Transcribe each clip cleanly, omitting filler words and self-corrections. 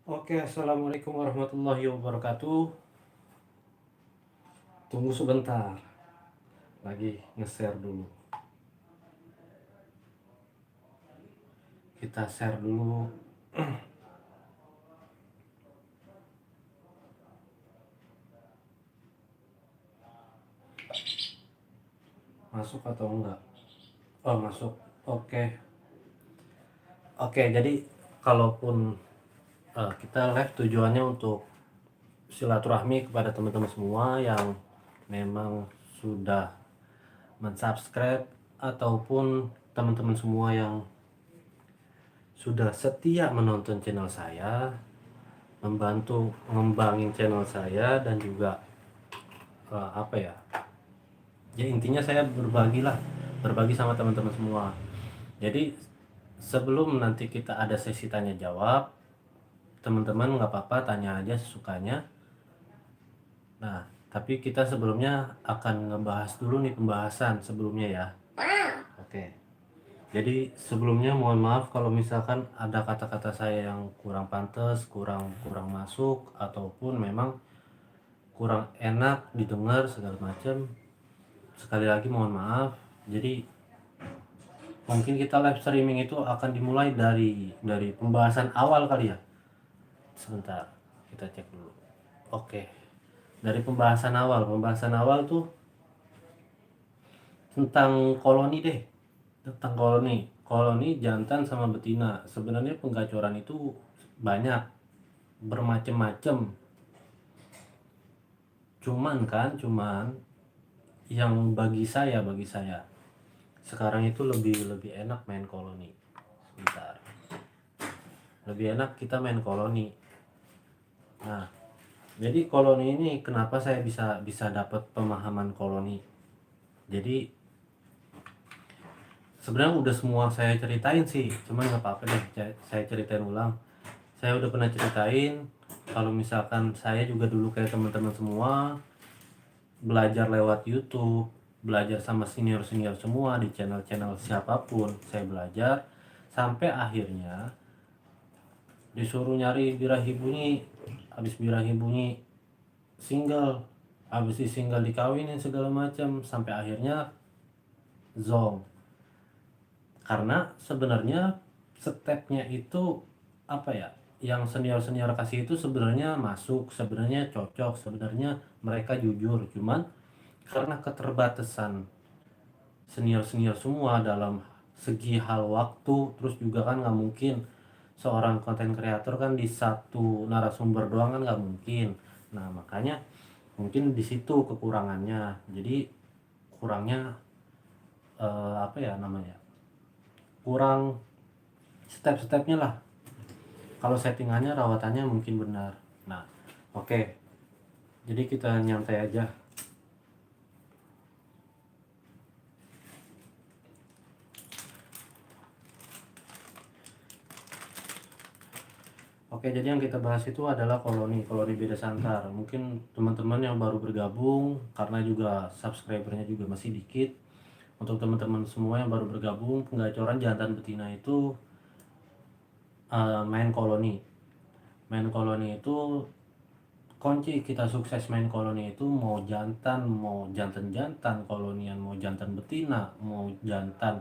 Oke, assalamualaikum warahmatullahi wabarakatuh. Tunggu sebentar, lagi nge-share dulu. Kita share dulu. Masuk atau enggak? Oh, masuk. Oke. Oke, jadi kalaupun kita live tujuannya untuk silaturahmi kepada teman-teman semua yang memang sudah mensubscribe ataupun teman-teman semua yang sudah setia menonton channel saya, membantu ngembangin channel saya dan juga apa ya, ya intinya saya berbagi lah, berbagi sama teman-teman semua. Jadi sebelum nanti kita ada sesi tanya jawab, teman-teman nggak apa-apa tanya aja sesukanya. Nah, tapi kita sebelumnya akan ngebahas dulu nih pembahasan sebelumnya ya. Oke, jadi sebelumnya mohon maaf kalau misalkan ada kata-kata saya yang kurang pantas, kurang kurang masuk ataupun memang kurang enak didengar segala macam. Sekali lagi mohon maaf. Jadi mungkin kita live streaming itu akan dimulai dari pembahasan awal kali ya. Sebentar, kita cek dulu. Oke. Dari pembahasan awal tuh tentang koloni deh. Tentang koloni. Koloni jantan sama betina. Sebenarnya penggacoran itu banyak, bermacam-macam. Cuman yang bagi saya sekarang itu lebih lebih enak main koloni. Sebentar. Lebih enak kita main koloni. Nah, jadi koloni ini kenapa saya bisa bisa dapat pemahaman koloni. Jadi sebenarnya udah semua saya ceritain sih, cuman nggak apa-apa deh saya ceritain ulang. Saya udah pernah ceritain kalau misalkan saya juga dulu kayak teman-teman semua belajar lewat YouTube, belajar sama senior-senior semua di channel-channel siapapun saya belajar sampai akhirnya disuruh nyari birahi bunyi, habis birahi bunyi single, habis di single dikawinin segala macam sampai akhirnya zong. Karena sebenarnya stepnya itu apa ya, yang senior-senior kasih itu sebenarnya masuk, sebenarnya cocok, sebenarnya mereka jujur, cuman karena keterbatasan senior-senior semua dalam segi hal waktu, terus juga kan nggak mungkin seorang konten kreator kan di satu narasumber doang kan nggak mungkin. Nah makanya mungkin di situ kekurangannya. Jadi kurangnya apa ya namanya, kurang step-stepnya lah. Kalau settingannya rawatannya mungkin benar. Nah oke, jadi kita nyantai aja. Oke, jadi yang kita bahas itu adalah koloni beda santar. Mungkin teman-teman yang baru bergabung karena juga subscribernya juga masih dikit. Untuk teman-teman semua yang baru bergabung, penggacoran jantan betina itu main koloni. Main koloni itu kunci kita sukses main koloni itu mau jantan-jantan kolonian, mau jantan betina, mau jantan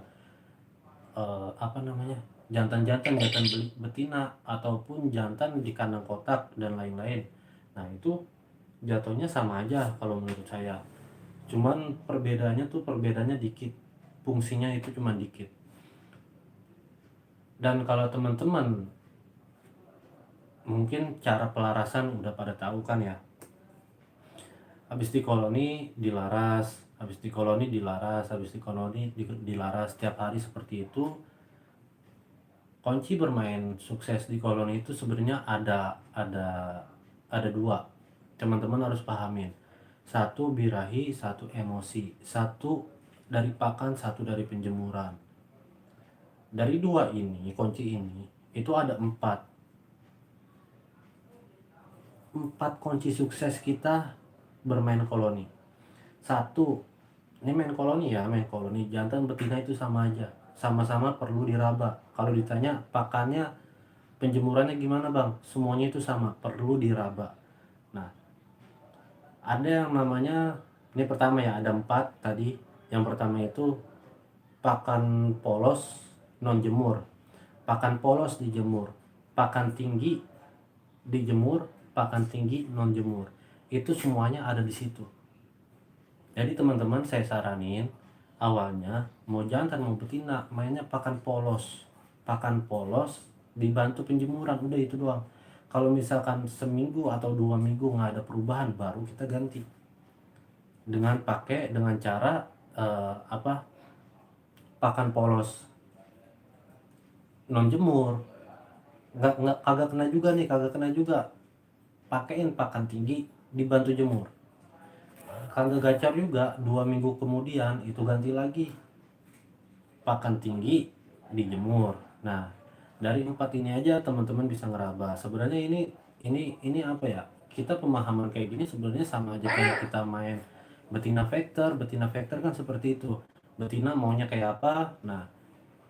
apa namanya, jantan betina ataupun jantan di kandang kotak dan lain-lain. Nah itu jatuhnya sama aja kalau menurut saya, cuman perbedaannya dikit, fungsinya itu cuma dikit. Dan kalau teman-teman mungkin cara pelarasan udah pada tahu kan ya, habis di koloni dilaras, habis di koloni dilaras, habis di koloni dilaras setiap hari seperti itu. Kunci bermain sukses di koloni itu sebenarnya ada dua, teman-teman harus pahamin. Satu birahi, satu emosi, satu dari pakan, satu dari penjemuran. Dari dua ini, kunci ini itu ada empat kunci sukses kita bermain koloni. Satu, ini main koloni ya, main koloni jantan betina itu sama aja, sama-sama perlu diraba. Kalau ditanya pakannya, penjemurannya gimana bang? Semuanya itu sama, perlu diraba. Nah, ada yang namanya, ini pertama ya, ada 4 tadi. Yang pertama itu pakan polos non jemur, pakan polos dijemur, pakan tinggi dijemur, pakan tinggi non jemur. Itu semuanya ada di situ. Jadi teman-teman saya saranin awalnya mau jantan mau betina mainnya pakan polos. Pakan polos dibantu penjemuran, udah itu doang. Kalau misalkan seminggu atau 2 minggu nggak ada perubahan, baru kita ganti dengan cara apa, pakan polos non jemur. Nggak kagak kena juga nih, kagak kena juga, pakein pakan tinggi dibantu jemur. Kagak gacor juga, 2 minggu kemudian itu ganti lagi pakan tinggi dijemur. Nah, dari 4 ini aja teman-teman bisa ngeraba. Sebenarnya ini apa ya? Kita pemahaman kayak gini sebenarnya sama aja kayak kita main betina vektor. Betina vektor kan seperti itu. Betina maunya kayak apa? Nah,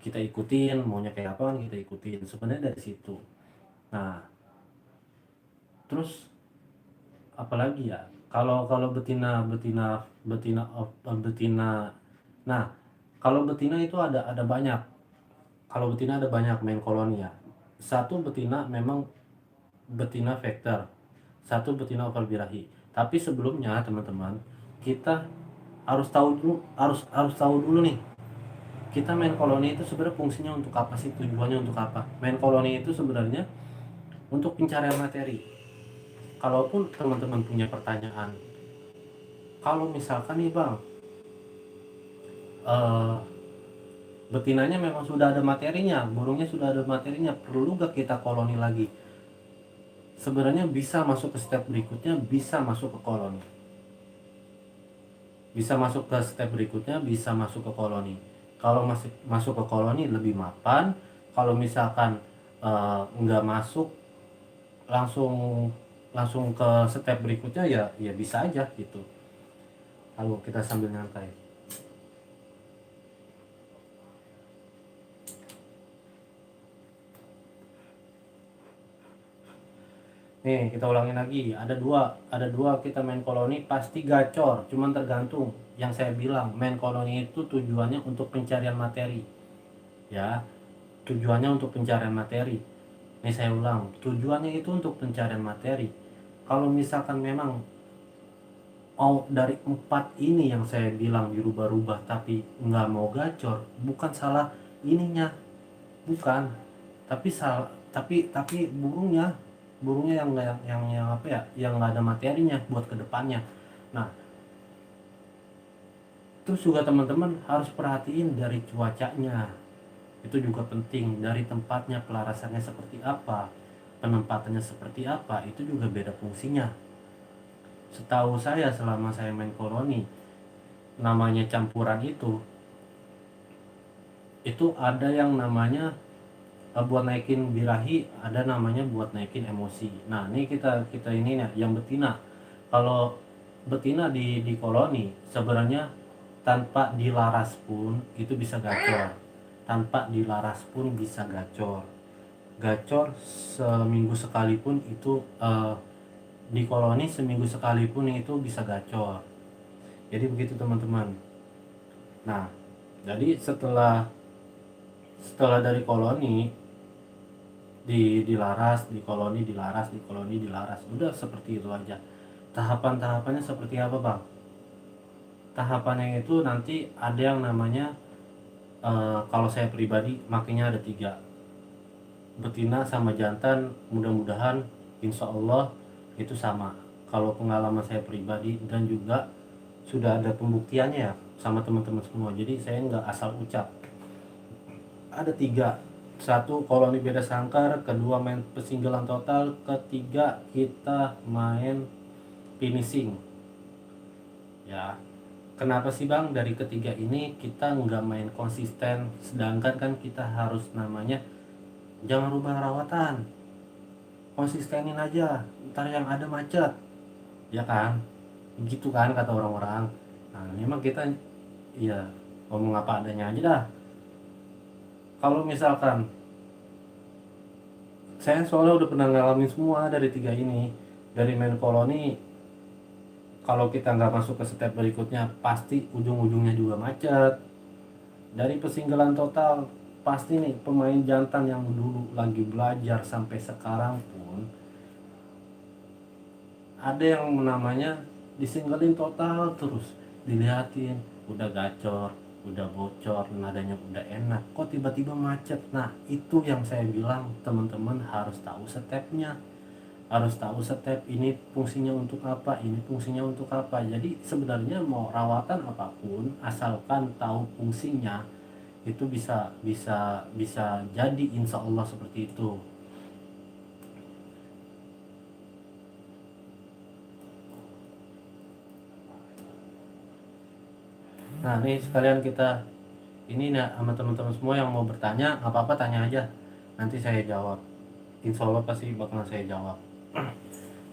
kita ikutin, maunya kayak apa kan kita ikutin. Sebenarnya dari situ. Nah, terus apalagi ya? Kalau betina betina betina betina. Nah, kalau betina itu ada banyak. Kalau betina ada banyak main koloni ya. Satu betina memang betina vektor, satu betina oval birahi. Tapi sebelumnya teman-teman, kita harus tahu dulu, harus tahu dulu nih. Kita main koloni itu sebenarnya fungsinya untuk apa sih? Tujuannya untuk apa? Main koloni itu sebenarnya untuk pencarian materi. Kalaupun teman-teman punya pertanyaan, kalau misalkan nih bang, eh, betinanya memang sudah ada materinya, burungnya sudah ada materinya, perlu gak kita koloni lagi? Sebenarnya bisa masuk ke step berikutnya, bisa masuk ke koloni. Bisa masuk ke step berikutnya, bisa masuk ke koloni. Kalau masih masuk ke koloni lebih mapan. Kalau misalkan nggak masuk, langsung langsung ke step berikutnya ya ya bisa aja gitu. Kalau kita sambil nyantai. Nih kita ulangin lagi, ada dua kita main koloni pasti gacor, cuman tergantung. Yang saya bilang main koloni itu tujuannya untuk pencarian materi, ya, tujuannya untuk pencarian materi. Ini saya ulang, tujuannya itu untuk pencarian materi. Kalau misalkan memang dari 4 ini yang saya bilang dirubah-rubah tapi nggak mau gacor, bukan salah ininya, bukan, tapi salah, tapi burungnya yang apa ya, yang nggak ada materinya buat kedepannya. Nah, terus juga teman-teman harus perhatiin dari cuacanya, itu juga penting. Dari tempatnya, pelarasannya seperti apa, penempatannya seperti apa, itu juga beda fungsinya. Setahu saya selama saya main koloni, namanya campuran itu ada yang namanya buat naikin birahi, ada namanya buat naikin emosi. Nah ini kita ini nih yang betina. Kalau betina di koloni sebenarnya tanpa dilaras pun itu bisa gacor, tanpa dilaras pun bisa gacor seminggu sekalipun itu, di koloni seminggu sekalipun itu bisa gacor. Jadi begitu teman-teman. Nah, jadi setelah dari koloni dilaras, di koloni dilaras, di koloni dilaras, udah seperti itu aja. Tahapannya seperti apa bang? Tahapannya itu nanti ada yang namanya, kalau saya pribadi makanya ada 3, betina sama jantan. Mudah-mudahan insya Allah itu sama. Kalau pengalaman saya pribadi dan juga sudah ada pembuktiannya ya sama teman-teman semua, jadi saya nggak asal ucap. Ada 3. Satu koloni beda sangkar, kedua main persinggelan total, ketiga kita main finishing ya. Kenapa sih bang dari ketiga ini kita nggak main konsisten, sedangkan kan kita harus namanya jangan rubah rawatan, konsistenin aja, ntar yang ada macet, ya kan, gitu kan kata orang-orang. Nah memang kita ya ngomong apa adanya aja dah. Kalau misalkan saya soalnya udah pernah ngalamin semua dari 3 ini. Dari main koloni, kalau kita nggak masuk ke step berikutnya pasti ujung-ujungnya juga macet. Dari pesinggelan total, pasti nih pemain jantan yang dulu lagi belajar sampai sekarang pun ada yang namanya disinggelin total terus, dilihatin udah gacor, udah bocor, nadanya udah enak, kok tiba-tiba macet. Nah itu yang saya bilang, teman-teman harus tahu stepnya, harus tahu step ini fungsinya untuk apa, ini fungsinya untuk apa. Jadi sebenarnya mau rawatan apapun asalkan tahu fungsinya itu bisa bisa bisa jadi, insya Allah seperti itu. Nah nih sekalian kita ini nih sama teman-teman semua yang mau bertanya, nggak apa-apa tanya aja, nanti saya jawab, insya Allah pasti bakalan saya jawab.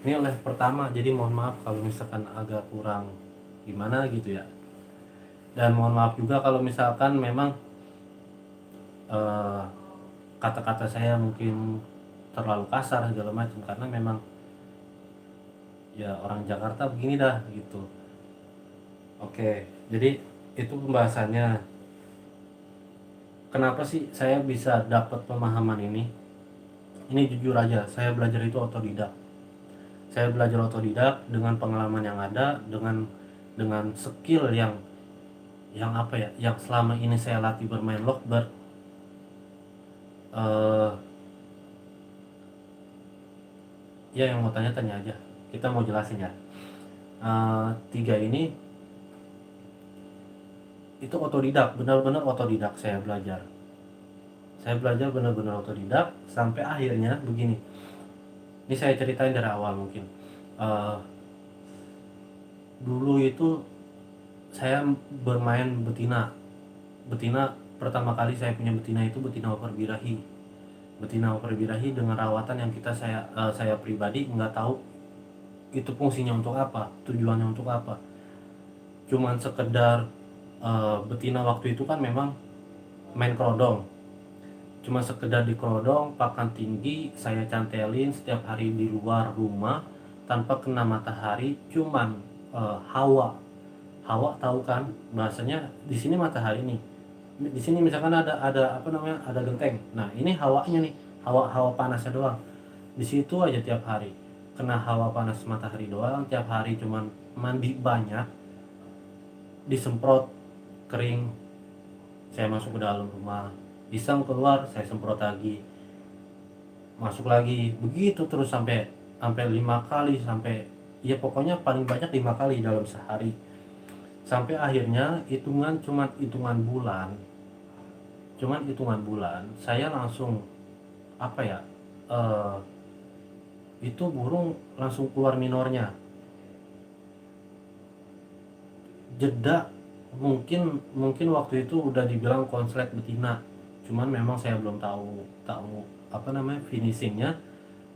Ini oleh pertama, jadi mohon maaf kalau misalkan agak kurang gimana gitu ya, dan mohon maaf juga kalau misalkan memang eh, kata-kata saya mungkin terlalu kasar segala macam, karena memang ya orang Jakarta begini dah gitu. Oke, jadi itu pembahasannya. Kenapa sih saya bisa dapat pemahaman ini? Ini jujur aja, saya belajar itu otodidak. Saya belajar otodidak dengan pengalaman yang ada, dengan skill yang apa ya, yang selama ini saya latih bermain Lovebird. eh Ya yang mau tanya-tanya aja, kita mau jelasin ya. Tiga ini itu otodidak, benar-benar otodidak saya belajar benar-benar otodidak sampai akhirnya begini. Ini saya ceritain dari awal mungkin. Eh, Dulu itu saya bermain betina. Betina pertama kali saya punya betina itu betina over birahi. Betina over birahi dengan rawatan yang saya pribadi nggak tahu itu fungsinya untuk apa, tujuannya untuk apa. Cuman sekedar betina waktu itu kan memang main kerodong. Cuma sekedar di kerodong, pakan tinggi, saya cantelin setiap hari di luar rumah tanpa kena matahari, cuman hawa. Hawa tahu kan bahasanya, di sini matahari nih. Di sini misalkan ada apa namanya? Ada genteng. Nah, ini hawanya nih, hawa panasnya doang. Di situ aja tiap hari. Kena hawa panas matahari doang, tiap hari cuman mandi banyak, disemprot kering, saya masuk ke dalam rumah, iseng keluar saya semprot lagi, masuk lagi, begitu terus sampai sampai 5 kali, sampai ya pokoknya paling banyak 5 kali dalam sehari. Sampai akhirnya hitungan bulan saya langsung apa ya, eh, itu burung langsung keluar minornya. Jeda mungkin mungkin waktu itu udah dibilang konslet betina, cuman memang saya belum tahu tahu apa namanya finishingnya,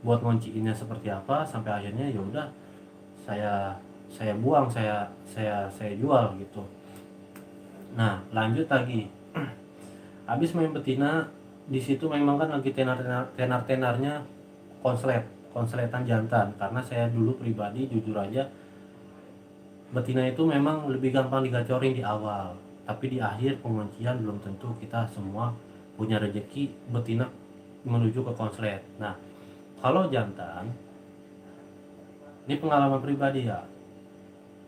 buat ngonciinnya seperti apa. Sampai akhirnya ya udah, saya buang, saya jual gitu. Nah lanjut lagi, habis main betina di situ memang kan lagi tenarnya konsletan jantan, karena saya dulu pribadi jujur aja, betina itu memang lebih gampang digacorin di awal, tapi di akhir penguncian belum tentu kita semua punya rezeki betina menuju ke konslet. Nah kalau jantan, ini pengalaman pribadi ya,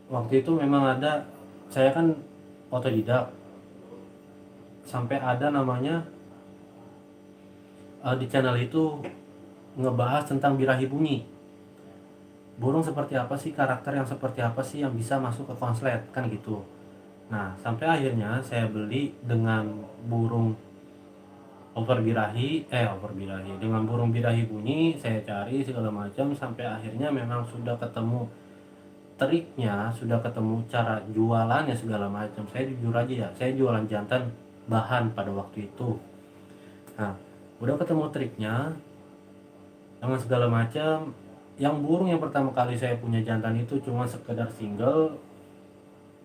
waktu itu memang ada, saya kan otodidak, sampai ada namanya di channel itu ngebahas tentang birahi bunyi, burung seperti apa sih, karakter yang seperti apa sih yang bisa masuk ke konslet kan gitu. Nah sampai akhirnya saya beli dengan burung over birahi dengan burung birahi bunyi, saya cari segala macam sampai akhirnya memang sudah ketemu triknya, sudah ketemu cara jualannya segala macam. Saya jujur aja ya, saya jualan jantan bahan pada waktu itu. Nah udah ketemu triknya dengan segala macam. Yang burung yang pertama kali saya punya jantan itu cuma sekedar single,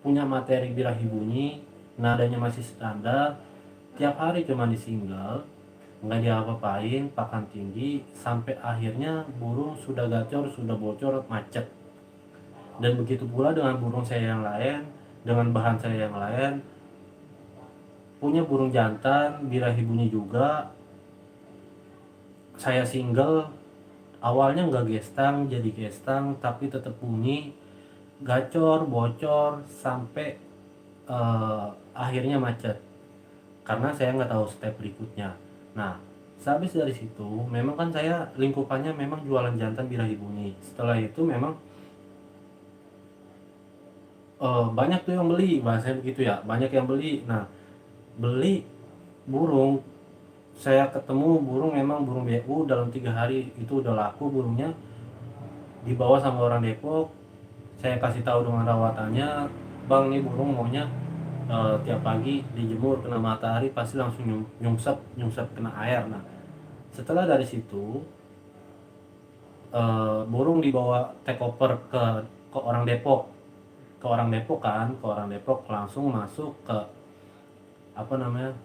punya materi birahi bunyi, nadanya masih standar, tiap hari cuma di single. nggak diapa-apain, pakan tinggi, sampai akhirnya burung sudah gacor, sudah bocor, macet. Dan begitu pula dengan burung saya yang lain, dengan bahan saya yang lain, punya burung jantan, birahi bunyi juga, saya single, awalnya nggak gestang, jadi gestang, tapi tetap bunyi, gacor, bocor, sampai akhirnya macet. Karena saya nggak tahu step berikutnya. Nah, sehabis dari situ, memang kan saya lingkupannya memang jualan jantan birahi bunyi. Setelah itu memang banyak tuh yang beli, bahasanya begitu ya, banyak yang beli. Nah, beli burung, saya ketemu burung memang burung BU dalam 3 hari itu udah laku burungnya, dibawa sama orang Depok. Saya kasih tahu dengan rawatannya, bang nih burung maunya tiap pagi dijemur kena matahari pasti langsung nyungsep nyungsep kena air. Nah, setelah dari situ burung dibawa take over ke orang Depok, ke orang Depok langsung masuk ke apa namanya,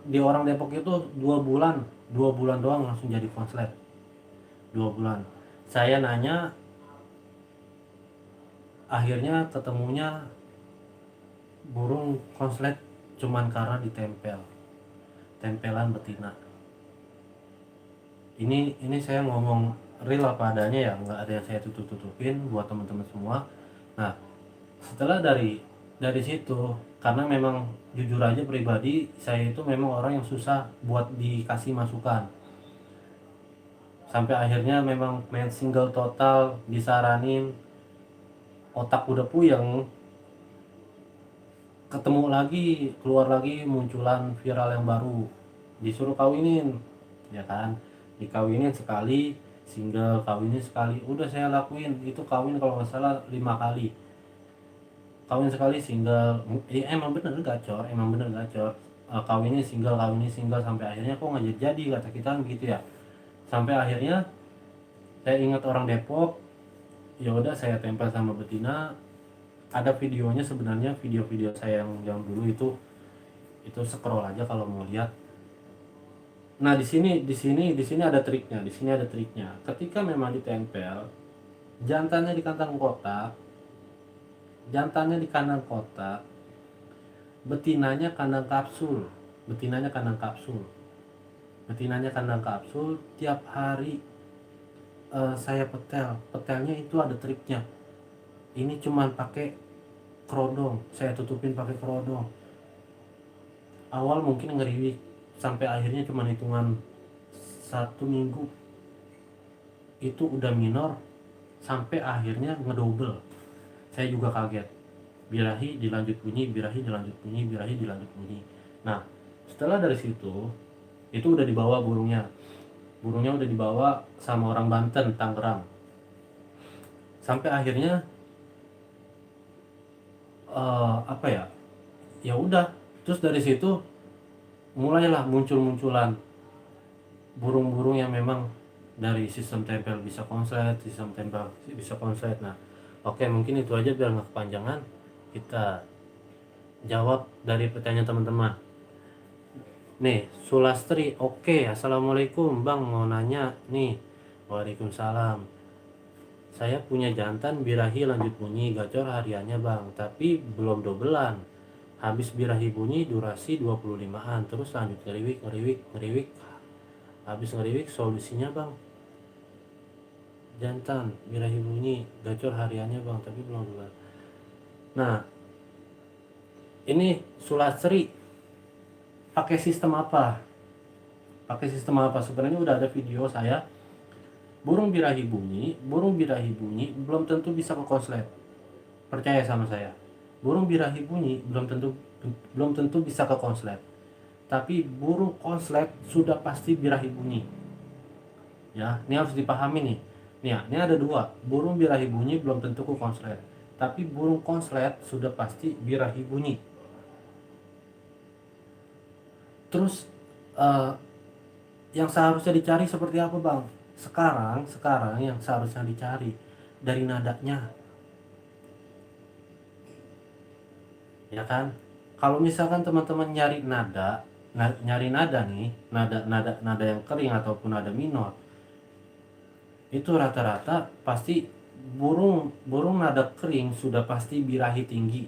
di orang Depok itu 2 bulan, 2 bulan doang langsung jadi konslet. 2 bulan saya nanya, akhirnya ketemunya burung konslet cuman karena ditempel tempelan betina. Ini saya ngomong real apa adanya ya, nggak ada yang saya tutup-tutupin buat teman-teman semua. Nah, setelah dari situ, karena memang jujur aja pribadi saya itu memang orang yang susah buat dikasih masukan, sampai akhirnya memang main single total, disaranin, otak udah puyeng, ketemu lagi, keluar lagi munculan viral yang baru, disuruh kawinin, ya kan, dikawinin sekali single, kawinin sekali, udah saya lakuin itu, kawin kalau nggak salah 5 kali, kawin sekali single, ya emang bener gacor, emang bener gacor. Kawinnya single sampai akhirnya kok nggak jadi, kata kita kan gitu ya. Sampai akhirnya saya ingat orang Depok, ya udah saya tempel sama betina. Ada videonya sebenarnya, video-video saya yang dulu itu scroll aja kalau mau lihat. Nah, di sini ada triknya, di sini ada triknya. Ketika memang ditempel, jantannya di kandang kotak, jantannya di kandang kotak, betinanya kandang kapsul, betinanya kandang kapsul, betinanya kandang kapsul. Tiap hari saya petelnya itu ada triknya. Ini cuman pakai kerodong, saya tutupin pakai kerodong. Awal mungkin ngeriwik, sampai akhirnya cuman hitungan 1 minggu itu udah minor, sampai akhirnya ngedouble. Saya juga kaget, birahi dilanjut bunyi, birahi dilanjut bunyi, birahi dilanjut bunyi. Nah, setelah dari situ itu udah dibawa burungnya udah dibawa sama orang Banten, Tangerang. Sampai akhirnya apa ya, ya udah, terus dari situ mulailah muncul-munculan burung-burung yang memang dari sistem tempel bisa konslet, sistem tempel bisa konslet. Nah, oke, mungkin itu aja biar nggak kepanjangan, kita jawab dari pertanyaan teman-teman. Nih, Sulastri, oke, assalamualaikum bang, mau nanya nih. Waalaikumsalam. Saya punya jantan birahi lanjut bunyi, gacor hariannya bang, tapi belum dobelan. Habis birahi bunyi durasi 25-an, terus lanjut ngeriwik, ngeriwik, ngeriwik. Habis ngeriwik, solusinya bang, jantan birahi bunyi, gacor hariannya bang, tapi belum dobelan. Nah, ini Sulastri pakai sistem apa? Sebenarnya udah ada video saya. Burung birahi bunyi belum tentu bisa ke konslet. Percaya sama saya. Burung birahi bunyi belum tentu bisa ke konslet. Tapi burung konslet sudah pasti birahi bunyi. Ya, ini harus dipahami nih. Nih ya, ini ada 2. Burung birahi bunyi belum tentu ke konslet. Tapi burung konslet sudah pasti birahi bunyi. Terus yang seharusnya dicari seperti apa bang? Sekarang yang seharusnya dicari dari nadanya, ya kan? Kalau misalkan teman-teman nyari nada nih, nada yang kering ataupun nada minor, itu rata-rata pasti burung burung nada kering sudah pasti birahi tinggi.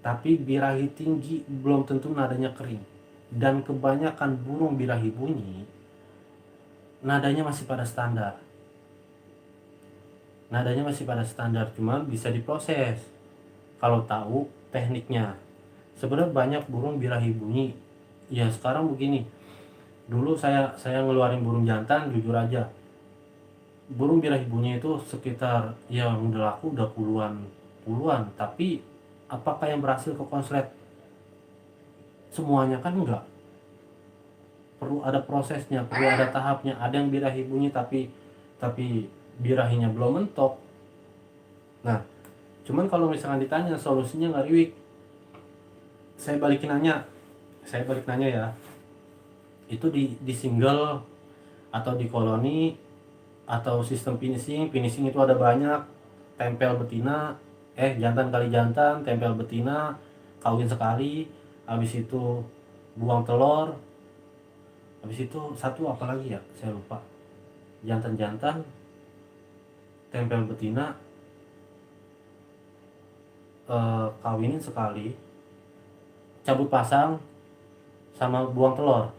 Tapi birahi tinggi belum tentu nadanya kering. Dan kebanyakan burung birahi bunyi nadanya masih pada standar. Nadanya masih pada standar, cuman bisa diproses kalau tahu tekniknya. Sebenarnya banyak burung birahi bunyi. Ya sekarang begini. Dulu saya ngeluarin burung jantan, jujur aja. Burung birahi bunyi itu sekitar yang udah laku udah puluhan, tapi apakah yang berhasil ke konslet semuanya? Kan enggak. Perlu ada prosesnya, perlu ada tahapnya. Ada yang birahi bunyi tapi birahinya belum mentok. Nah, cuman kalau misalkan ditanya solusinya nggak riwik, saya balik nanya ya. Itu di single atau di koloni atau sistem finishing itu ada banyak. Tempel betina, jantan kali jantan, tempel betina, kawin sekali, habis itu buang telur, habis itu satu apa lagi ya, saya lupa. Jantan-jantan, tempel betina, kawinin sekali, cabut pasang, sama buang telur.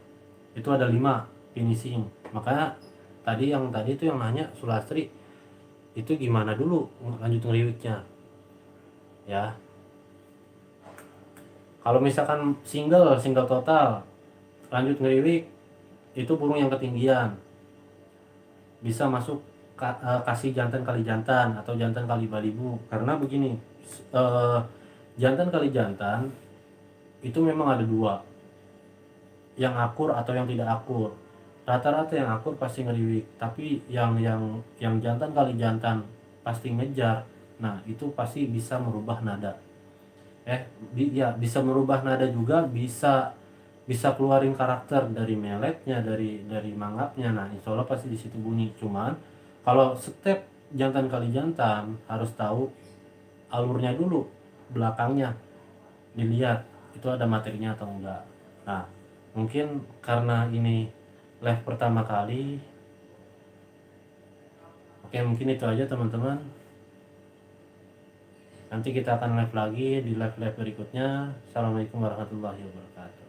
Itu ada 5 finishing. Makanya tadi itu yang nanya Sulastri, itu gimana dulu lanjut ngeriwiknya ya. Kalau misalkan single total lanjut ngeriwik, itu burung yang ketinggian bisa masuk kasih jantan kali jantan atau jantan kali balibu. Karena begini, eh, jantan kali jantan itu memang ada 2, yang akur atau yang tidak akur. Rata-rata yang akur pasti ngeriwik, tapi yang jantan kali jantan pasti ngejar. Nah itu pasti bisa merubah nada. Ya bisa merubah nada juga, bisa keluarin karakter dari meletnya, dari mangapnya. Nah insya Allah pasti di situ bunyi. Cuman kalau step jantan kali jantan harus tahu alurnya dulu, belakangnya dilihat itu ada materinya atau enggak. Nah mungkin karena ini live pertama kali, oke mungkin itu aja teman-teman. Nanti kita akan live lagi di live berikutnya. Assalamualaikum warahmatullahi wabarakatuh.